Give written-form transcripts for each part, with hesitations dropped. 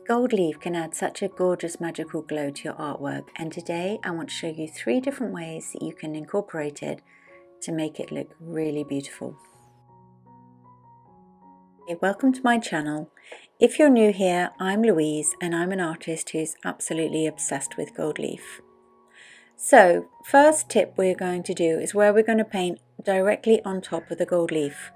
Gold leaf can add such a gorgeous magical glow to your artwork, and today I want to show you 3 different ways that you can incorporate it to make it look really beautiful. Hey, welcome to my channel. If you're new here, I'm Louise and I'm an artist who's absolutely obsessed with gold leaf. So, first tip we're going to do is where we're going to paint directly on top of the gold leaf.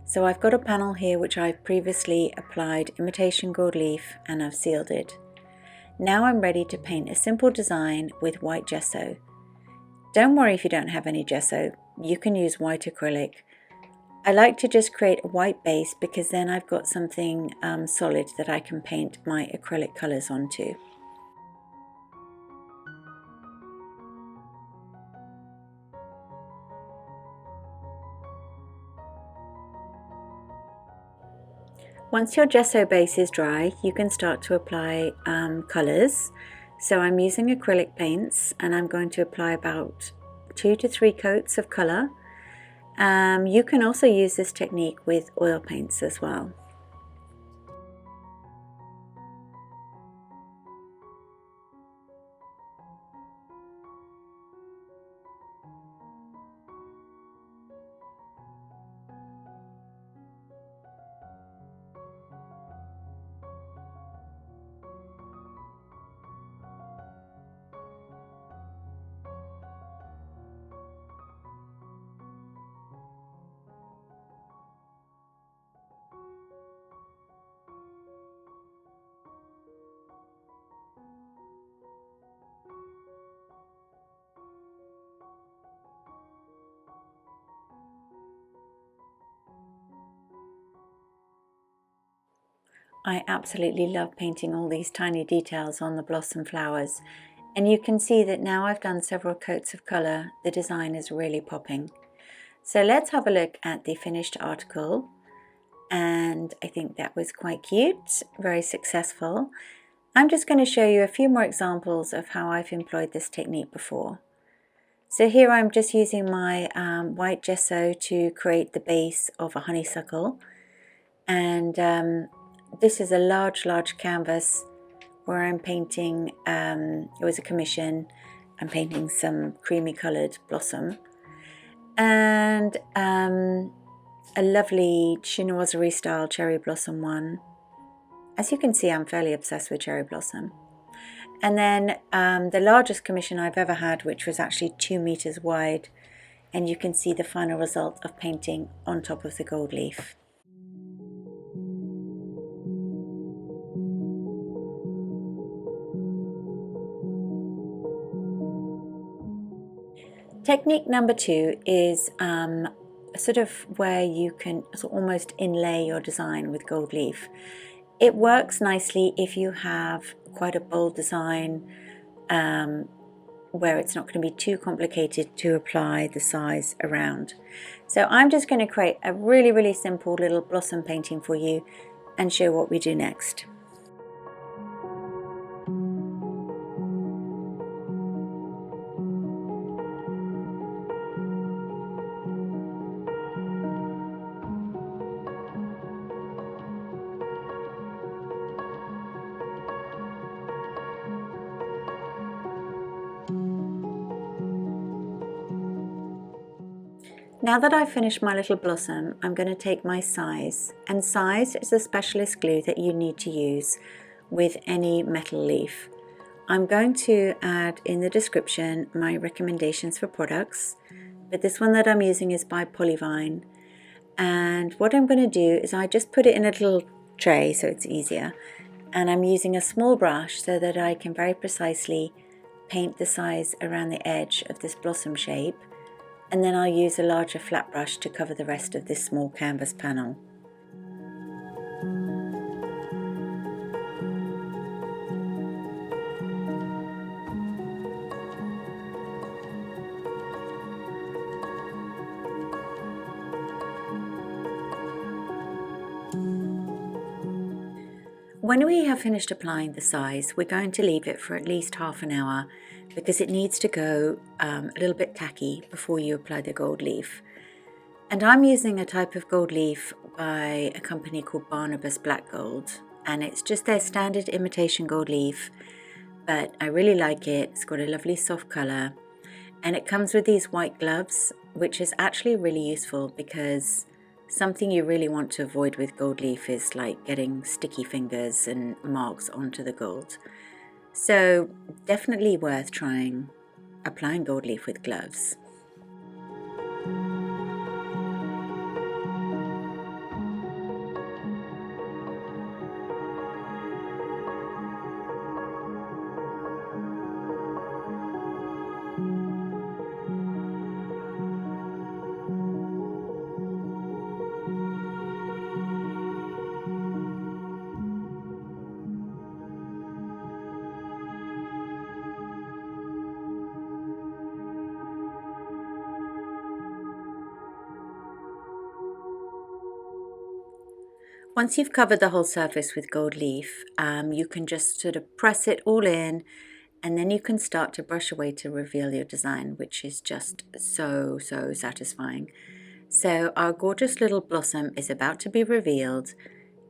So I've got a panel here which I've previously applied Imitation Gold leaf and I've sealed it. Now I'm ready to paint a simple design with white gesso. Don't worry if you don't have any gesso, you can use white acrylic. I like to just create a white base because then I've got something solid that I can paint my acrylic colours onto. Once your gesso base is dry, you can start to apply colours. So I'm using acrylic paints and I'm going to apply about 2 to 3 coats of colour. You can also use this technique with oil paints as well. I absolutely love painting all these tiny details on the blossom flowers, and you can see that now I've done several coats of colour, the design is really popping. So let's have a look at the finished article, and I think that was quite cute, very successful. I'm just going to show you a few more examples of how I've employed this technique before. So here I'm just using my white gesso to create the base of a honeysuckle, and this is a large canvas where I'm painting, it was a commission, I'm painting some creamy coloured blossom, and a lovely chinoiserie style cherry blossom one. As you can see, I'm fairly obsessed with cherry blossom. And then the largest commission I've ever had, which was actually 2 meters wide, and you can see the final result of painting on top of the gold leaf. Technique number 2 is sort of where you can almost inlay your design with gold leaf. It works nicely if you have quite a bold design where it's not going to be too complicated to apply the size around. So I'm just going to create a really simple little blossom painting for you and show what we do next. Now that I've finished my little blossom, I'm going to take my size, and size is a specialist glue that you need to use with any metal leaf. I'm going to add in the description my recommendations for products, but this one that I'm using is by Polyvine, and what I'm going to do is I just put it in a little tray so it's easier, and I'm using a small brush so that I can very precisely paint the size around the edge of this blossom shape, and then I'll use a larger flat brush to cover the rest of this small canvas panel. When we have finished applying the size, we're going to leave it for at least half an hour because it needs to go a little bit tacky before you apply the gold leaf. And I'm using a type of gold leaf by a company called Barnabas Black Gold, and it's just their standard imitation gold leaf, but I really like it. It's got a lovely soft colour, and it comes with these white gloves, which is actually really useful because something you really want to avoid with gold leaf is like getting sticky fingers and marks onto the gold. So definitely worth trying applying gold leaf with gloves. Once you've covered the whole surface with gold leaf, you can just sort of press it all in, and then you can start to brush away to reveal your design, which is just so satisfying. So our gorgeous little blossom is about to be revealed,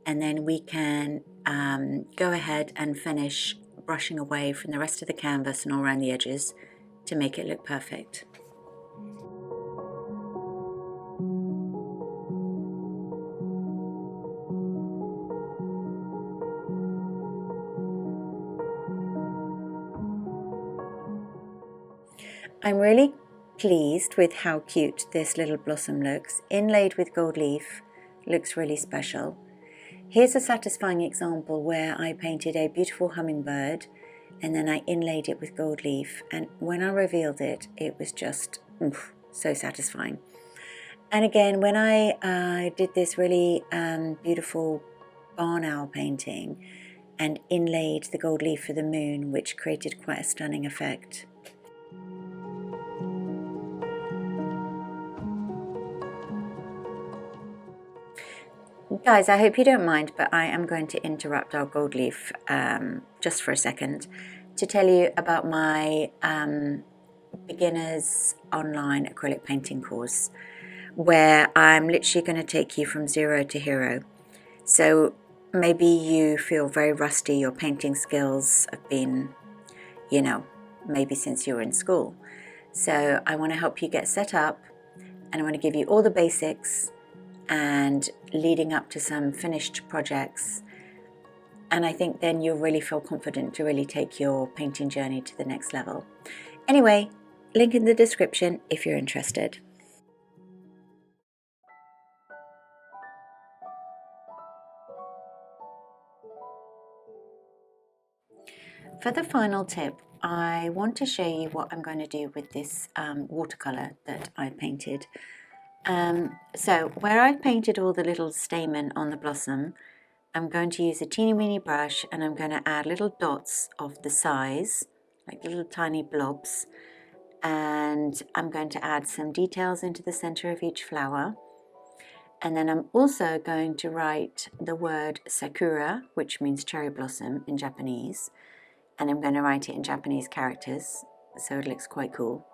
and then we can go ahead and finish brushing away from the rest of the canvas and all around the edges to make it look perfect. I'm really pleased with how cute this little blossom looks. Inlaid with gold leaf looks really special. Here's a satisfying example where I painted a beautiful hummingbird and then I inlaid it with gold leaf, and when I revealed it, it was just so satisfying. And again, when I did this really beautiful barn owl painting and inlaid the gold leaf for the moon, which created quite a stunning effect. Guys, I hope you don't mind, but I am going to interrupt our gold leaf just for a second to tell you about my beginners online acrylic painting course, where I'm literally going to take you from zero to hero. So maybe you feel very rusty, your painting skills have been, maybe since you were in school. So I want to help you get set up, and I want to give you all the basics and leading up to some finished projects. And I think then you'll really feel confident to really take your painting journey to the next level. Anyway, link in the description if you're interested. For the final tip, I want to show you what I'm going to do with this watercolor that I painted. So where I've painted all the little stamen on the blossom, I'm going to use a teeny weeny brush and I'm going to add little dots of the size, like little tiny blobs, and I'm going to add some details into the center of each flower. And then I'm also going to write the word sakura, which means cherry blossom in Japanese, and I'm going to write it in Japanese characters, so it looks quite cool.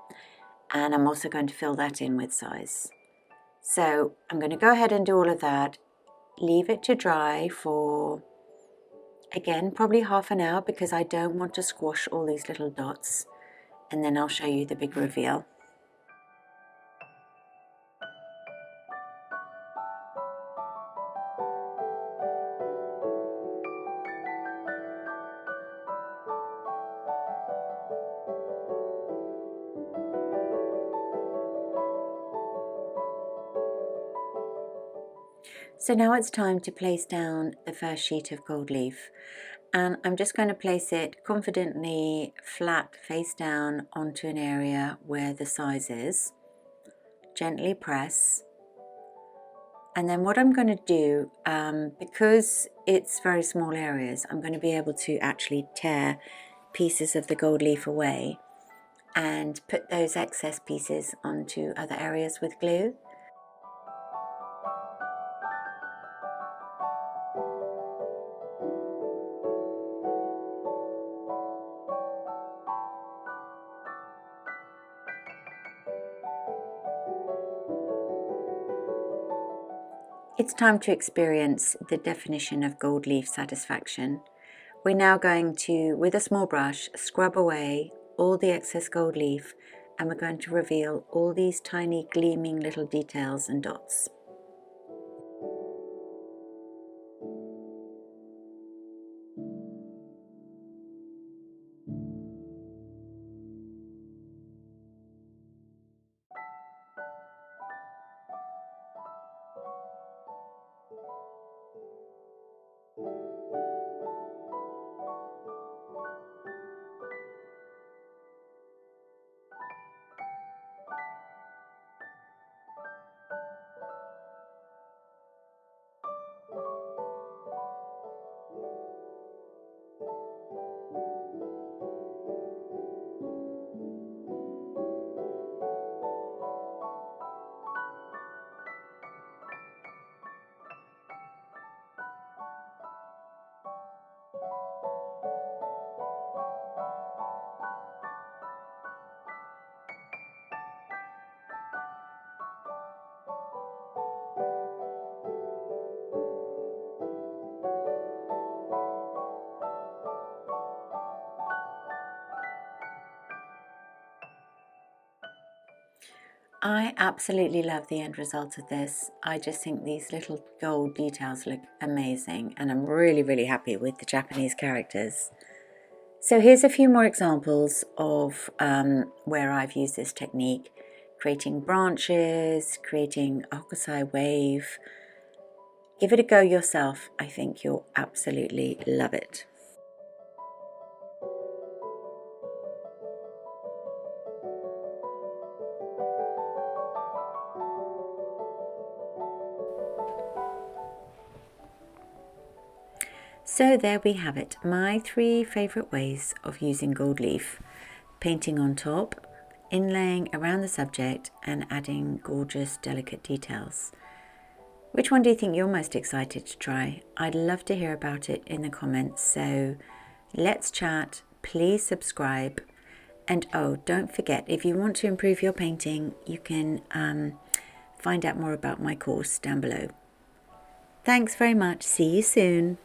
And I'm also going to fill that in with size. So I'm going to go ahead and do all of that, leave it to dry for, again, probably half an hour because I don't want to squash all these little dots, and then I'll show you the big reveal. So now it's time to place down the first sheet of gold leaf, and I'm just going to place it confidently flat face down onto an area where the size is. Gently press, and then what I'm going to do, because it's very small areas, I'm going to be able to actually tear pieces of the gold leaf away and put those excess pieces onto other areas with glue. It's time to experience the definition of gold leaf satisfaction. We're now going to, with a small brush, scrub away all the excess gold leaf, and we're going to reveal all these tiny gleaming little details and dots. I absolutely love the end result of this. I just think these little gold details look amazing, and I'm really happy with the Japanese characters. So here's a few more examples of where I've used this technique, creating branches, creating a hokusai wave. Give it a go yourself. I think you'll absolutely love it. So there we have it, my 3 favourite ways of using gold leaf: painting on top, inlaying around the subject, and adding gorgeous delicate details. Which one do you think you're most excited to try? I'd love to hear about it in the comments, so let's chat. Please subscribe, and oh, don't forget, if you want to improve your painting, you can find out more about my course down below. Thanks very much. See you soon.